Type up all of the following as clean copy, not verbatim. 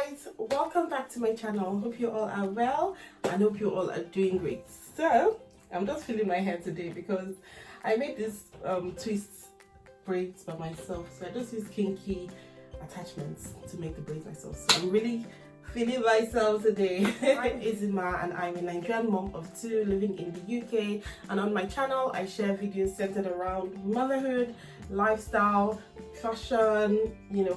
guys, welcome back to my channel. Hope you all are well and hope you all are doing great. So I'm just feeling my hair today because I made this twist braids by myself. So I just use kinky attachments to make the braids myself. So I'm really feeling myself today. I'm Izima and I'm a Nigerian mom of two living in the UK, and on my channel I share videos centered around motherhood, lifestyle, fashion,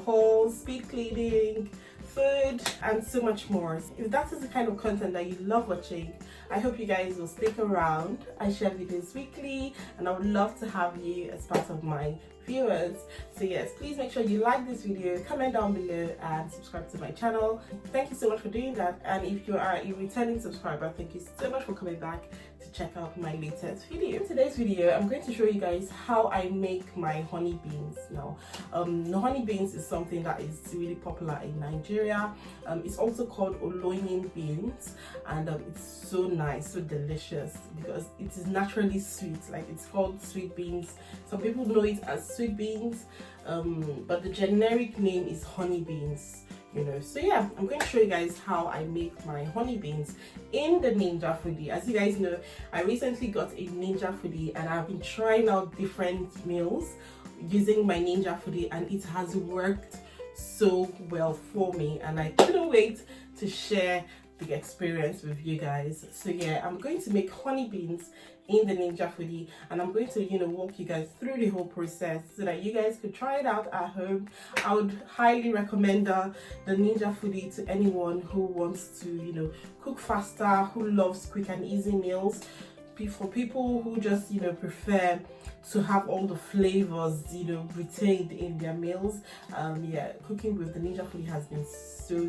hauls, speed cleaning, food, and so much more. If that is the kind of content that you love watching, I hope you guys will stick around. I share videos weekly and I would love to have you as part of my viewers. So yes, please make sure you like this video, comment down below and subscribe to my channel. Thank you so much for doing that, and if you are a returning subscriber, thank you so much for coming back to check out my latest video. In today's video, I'm going to show you guys how I make my honey beans. Now, the honey beans is something that is really popular in Nigeria. It's also called Oloyin beans, and it's so nice, so delicious because it is naturally sweet. Like, it's called sweet beans. Some people know it as sweet beans, but the generic name is honey beans. So yeah, I'm going to show you guys how I make my honey beans in the Ninja Foodi. As you guys know, I recently got a Ninja Foodi and I've been trying out different meals using my Ninja Foodi, and it has worked so well for me, and I couldn't wait to share the experience with you guys. So yeah, I'm going to make honey beans in the Ninja Foodi, and I'm going to walk you guys through the whole process so that you guys could try it out at home. I would highly recommend the Ninja Foodi to anyone who wants to cook faster, who loves quick and easy meals, for people who just prefer to have all the flavors retained in their meals. Yeah, cooking with the Ninja Foodi has been so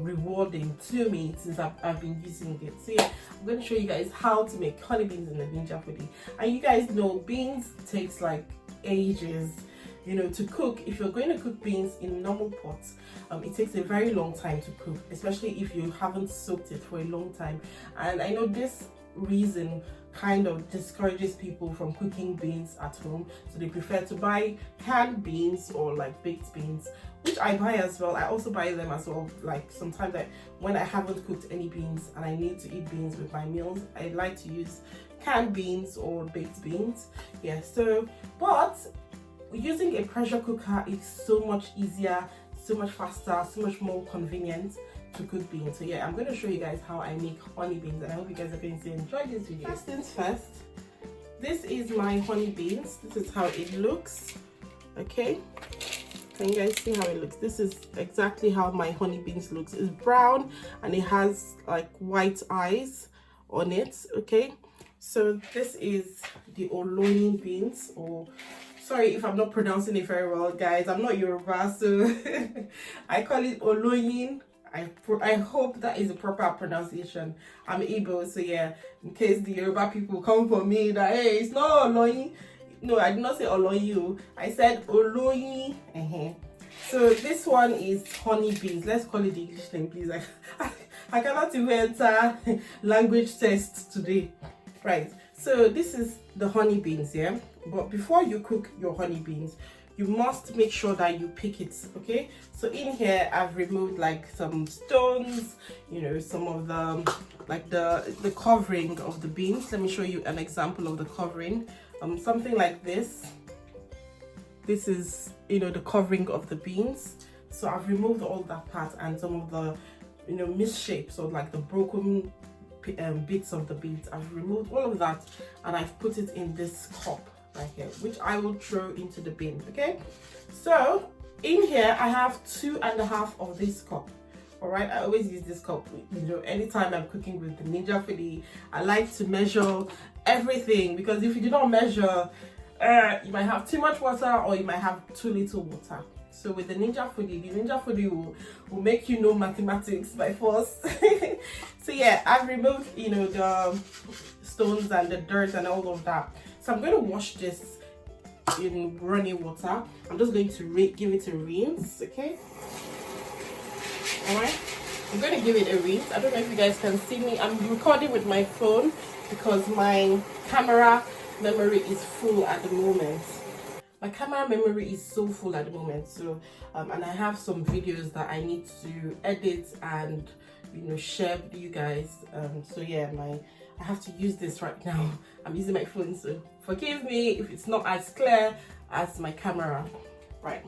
rewarding to me since I've been using it. So yeah, I'm going to show you guys how to make honey beans in the Ninja Foodi. And you guys know beans takes like ages to cook. If you're going to cook beans in normal pots, it takes a very long time to cook, especially if you haven't soaked it for a long time. And I know this reason kind of discourages people from cooking beans at home, so they prefer to buy canned beans or like baked beans, which I buy as well. I also buy them as well. Like sometimes when I haven't cooked any beans and I need to eat beans with my meals, I like to use canned beans or baked beans. Yeah, so but using a pressure cooker is so much easier, so much faster, so much more convenient to cook beans. So yeah, I'm going to show you guys how I make honey beans, and I hope you guys are going to enjoy this video. First things first, this is my honey beans. This is how it looks. Okay, can you guys see how it looks? This is exactly how my honey beans looks. It's brown and it has like white eyes on it. Okay, so this is the Oloyin beans, or sorry if I'm not pronouncing it very well, guys. I'm not Yoruba, so I call it Oloyin. I hope that is the proper pronunciation. I'm Igbo, so yeah, in case the Yoruba people come for me that hey, it's not Oloyin. No, I did not say Oloyin. I said Oloyin. So this one is honey beans. Let's call it the English name, please. I cannot even enter language test today. Right. So this is the honey beans, yeah. But before you cook your honey beans, you must make sure that you pick it. Okay, so in here I've removed like some stones, some of the like the covering of the beans. Let me show you an example of the covering. Something like this. This is the covering of the beans. So I've removed all that part and some of the misshapes or like the broken bits of the beans. I've removed all of that and I've put it in this cup right here, which I will throw into the bin. Okay, so in here I have 2.5 of this cup. All right, I always use this cup anytime I'm cooking with the Ninja Foodi. I like to measure everything, because if you do not measure, you might have too much water or you might have too little water. So with the Ninja Foodi will make you know mathematics by force. So yeah, I've removed the stones and the dirt and all of that. So I'm going to wash this in running water. I'm just going to give it a rinse. Okay, all right, I'm going to give it a rinse. I don't know if you guys can see me. I'm recording with my phone because my camera memory is full at the moment. my camera memory is so full at the moment. So and I have some videos that I need to edit and share with you guys. So yeah, I have to use this right now. I'm using my phone, so forgive me if it's not as clear as my camera. Right,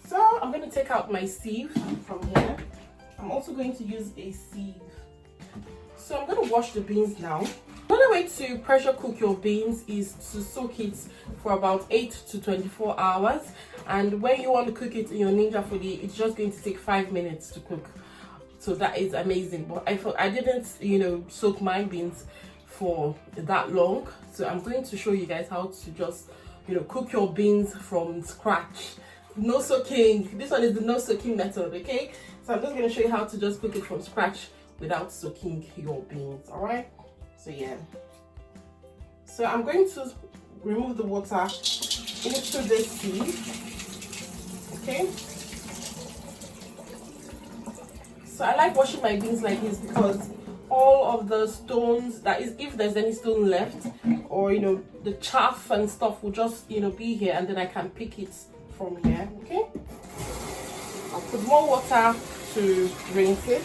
so I'm going to take out my sieve from here. I'm also going to use a sieve. So I'm going to wash the beans now. Another way to pressure cook your beans is to soak it for about 8 to 24 hours. And when you want to cook it in your Ninja Foodi, it's just going to take 5 minutes to cook. So that is amazing. But I didn't, soak my beans for that long. So I'm going to show you guys how to just, cook your beans from scratch. No soaking. This one is the no soaking method, okay? So I'm just going to show you how to just cook it from scratch without soaking your beans, all right? So yeah. So I'm going to remove the water into this sieve, okay? So I like washing my beans like this because all of the stones, that is, if there's any stone left, or the chaff and stuff will just be here, and then I can pick it from here. Okay, I'll put more water to rinse it.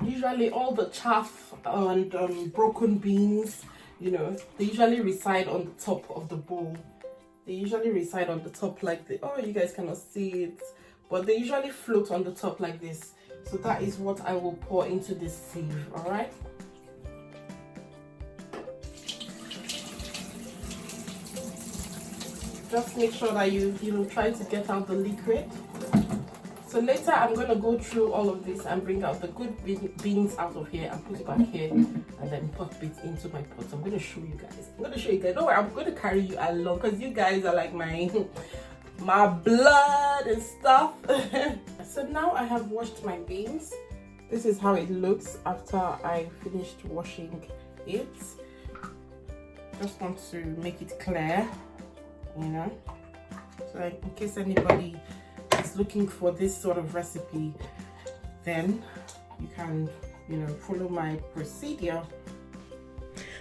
Usually all the chaff and broken beans, they usually reside on the top of the bowl. They usually reside on the top like the, oh, you guys cannot see it, but they usually float on the top like this. So that is what I will pour into this sieve, all right? Just make sure that you try to get out the liquid. So later I'm going to go through all of this and bring out the good beans out of here and put it back here, and then put it into my pot. So I'm going to show you guys. Don't worry, I'm going to carry you along because you guys are like my blood and stuff. So now I have washed my beans. This is how it looks after I finished washing it. Just want to make it clear, so in case anybody is looking for this sort of recipe, then you can follow my procedure.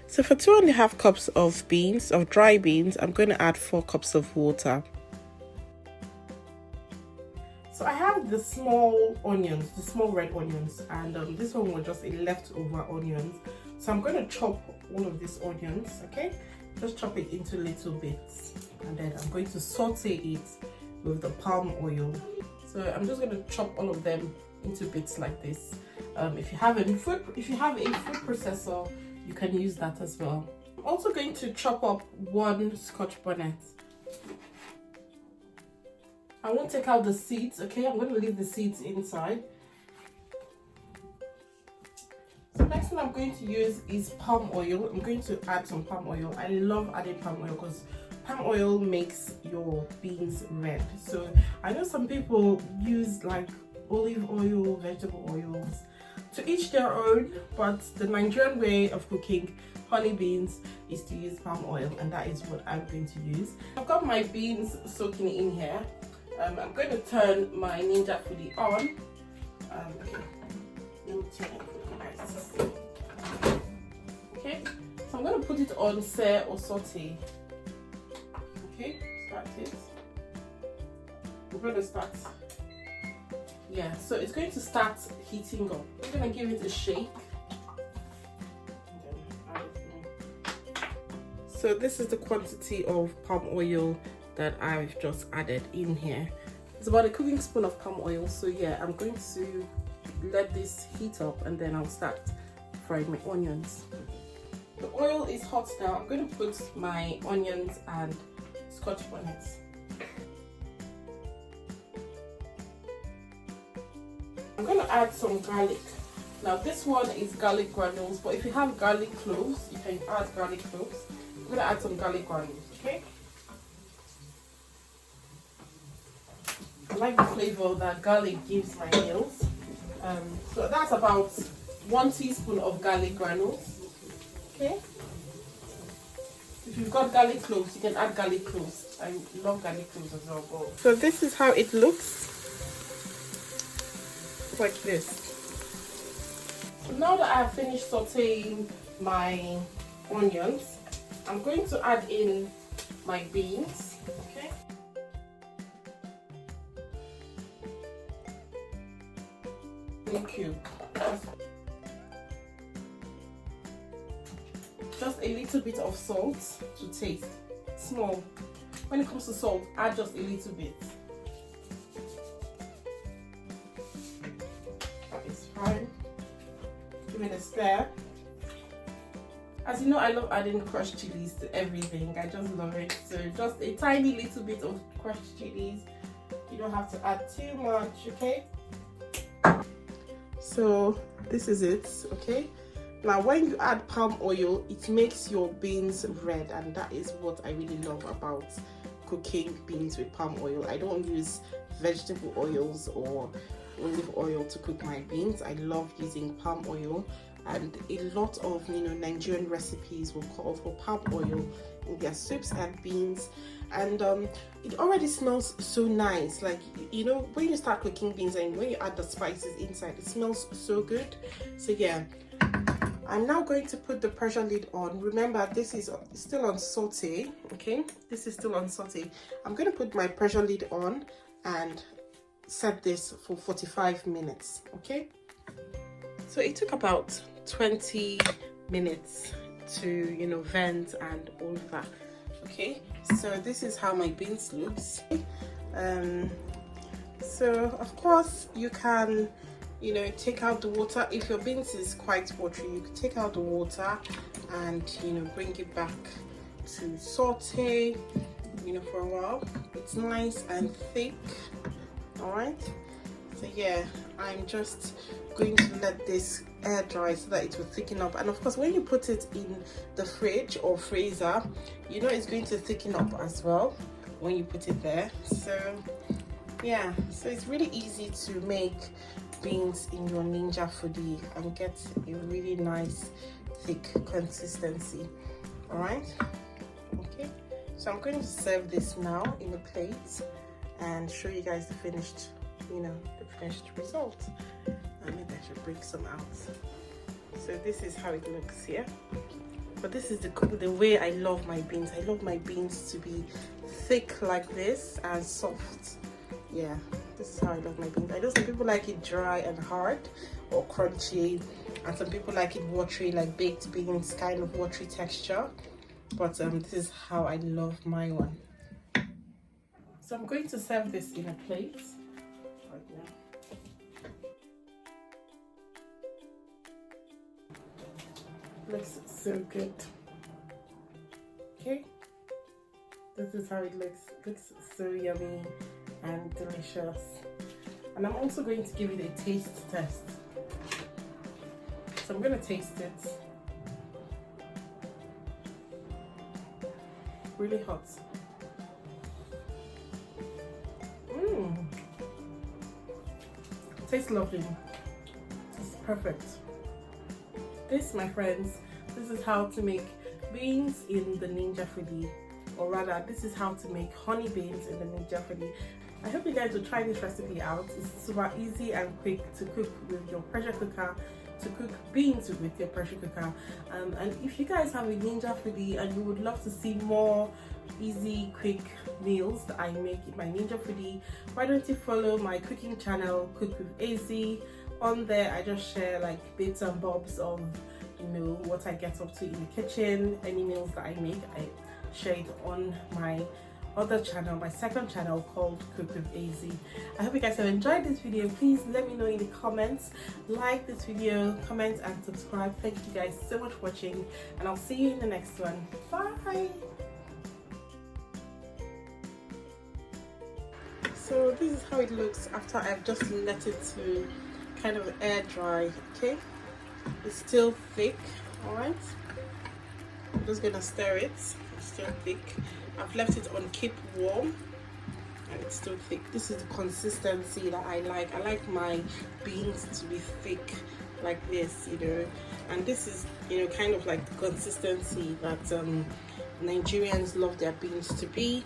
So for 2.5 cups of beans, of dry beans, I'm going to add 4 cups of water. So I have the small onions, the small red onions, and this one was just a leftover onions. So I'm going to chop all of these onions, okay? Just chop it into little bits, and then I'm going to saute it with the palm oil. So I'm just going to chop all of them into bits like this. If you have a food processor, you can use that as well. I'm also going to chop up 1 Scotch bonnet. I won't take out the seeds, okay? I'm going to leave the seeds inside. So next thing I'm going to use is palm oil. I'm going to add some palm oil. I love adding palm oil because palm oil makes your beans red. So I know some people use like olive oil, vegetable oils. To each their own, but the Nigerian way of cooking honey beans is to use palm oil, and that is what I'm going to use. I've got my beans soaking in here. I'm going to turn my Ninja Foodi on. Okay, let me turn it for you guys to see. Okay, so I'm going to put it on sear or saute. Okay, start it. We're going to start. Yeah, so it's going to start heating up. I'm going to give it a shake. So this is the quantity of palm oil that I've just added in here. It's about a cooking spoon of palm oil. So yeah, I'm going to let this heat up, and then I'll start frying my onions. The oil is hot now. I'm going to put my onions and Scotch bonnets. I'm going to add some garlic. Now this one is garlic granules, but if you have garlic cloves, you can add garlic cloves. I'm going to add some garlic granules, okay? I like the flavor that garlic gives my meals. So that's about 1 teaspoon of garlic granules, okay? If you've got garlic cloves, you can add garlic cloves. I love garlic cloves as well. So this is how it looks. Like this. So now that I have finished sauteing my onions. I'm going to add in my beans. Okay. Thank you. Just a little bit of salt to taste. Small. When it comes to salt, add just a little bit. That is fine. Give it a stir. As you know, I love adding crushed chilies to everything. I just love it. So just a tiny little bit of crushed chilies. You don't have to add too much, okay? So this is it, okay? Now when you add palm oil, it makes your beans red, and that is what I really love about cooking beans with palm oil. I don't use vegetable oils or olive oil to cook my beans. I love using palm oil, and a lot of Nigerian recipes will call for palm oil in their soups and beans, and it already smells so nice. Like, when you start cooking beans and when you add the spices inside, it smells so good. So yeah, I'm now going to put the pressure lid on. Remember, this is still on saute, okay? This is still on saute. I'm going to put my pressure lid on and set this for 45 minutes, okay? So it took about 20 minutes to, vent and all of that, okay? So this is how my beans looks. So of course you can take out the water. If your beans is quite watery, you can take out the water and bring it back to saute for a while. It's nice and thick. All right, so yeah, I'm just going to let this air dry so that it will thicken up. And of course, when you put it in the fridge or freezer, it's going to thicken up as well when you put it there. So yeah, so it's really easy to make beans in your Ninja Foodi and get a really nice thick consistency. All right, okay, so I'm going to serve this now in a plate and show you guys the finished result. And maybe I should bring some out. So this is how it looks here. But this is the way I love my beans. I love my beans to be thick like this and soft. Yeah, this is how I love my beans. I know some people like it dry and hard or crunchy, and some people like it watery, like baked beans, kind of watery texture. But this is how I love my one. So I'm going to serve this in a plate right now. Looks so good. Okay, this is how it looks. It looks so yummy and delicious. And I'm also going to give it a taste test. So I'm going to taste it. Really hot. Tastes lovely. It's perfect. This, my friends, this is how to make beans in the Ninja Foodi, or rather, this is how to make honey beans in the Ninja Foodi. I hope you guys will try this recipe out. It's super easy and quick to cook with your pressure cooker, to cook beans with your pressure cooker. And if you guys have a Ninja Foodi and you would love to see more easy quick meals that I make in my Ninja Foodi, why don't you follow my cooking channel, Cook with AZ. On there I just share like bits and bobs of what I get up to in the kitchen. Any meals that I make, I share it on my other channel, my second channel called Cook with AZ. I hope you guys have enjoyed this video. Please let me know in the comments. Like this video, comment and subscribe. Thank you guys so much for watching, and I'll see you in the next one. Bye. So this is how it looks after I've just let it to kind of air dry. Okay, it's still thick. All right, I'm just gonna stir it. It's still thick. I've left it on keep warm and it's still thick. This is the consistency that I like. I like my beans to be thick like this, and this is kind of like the consistency that Nigerians love their beans to be.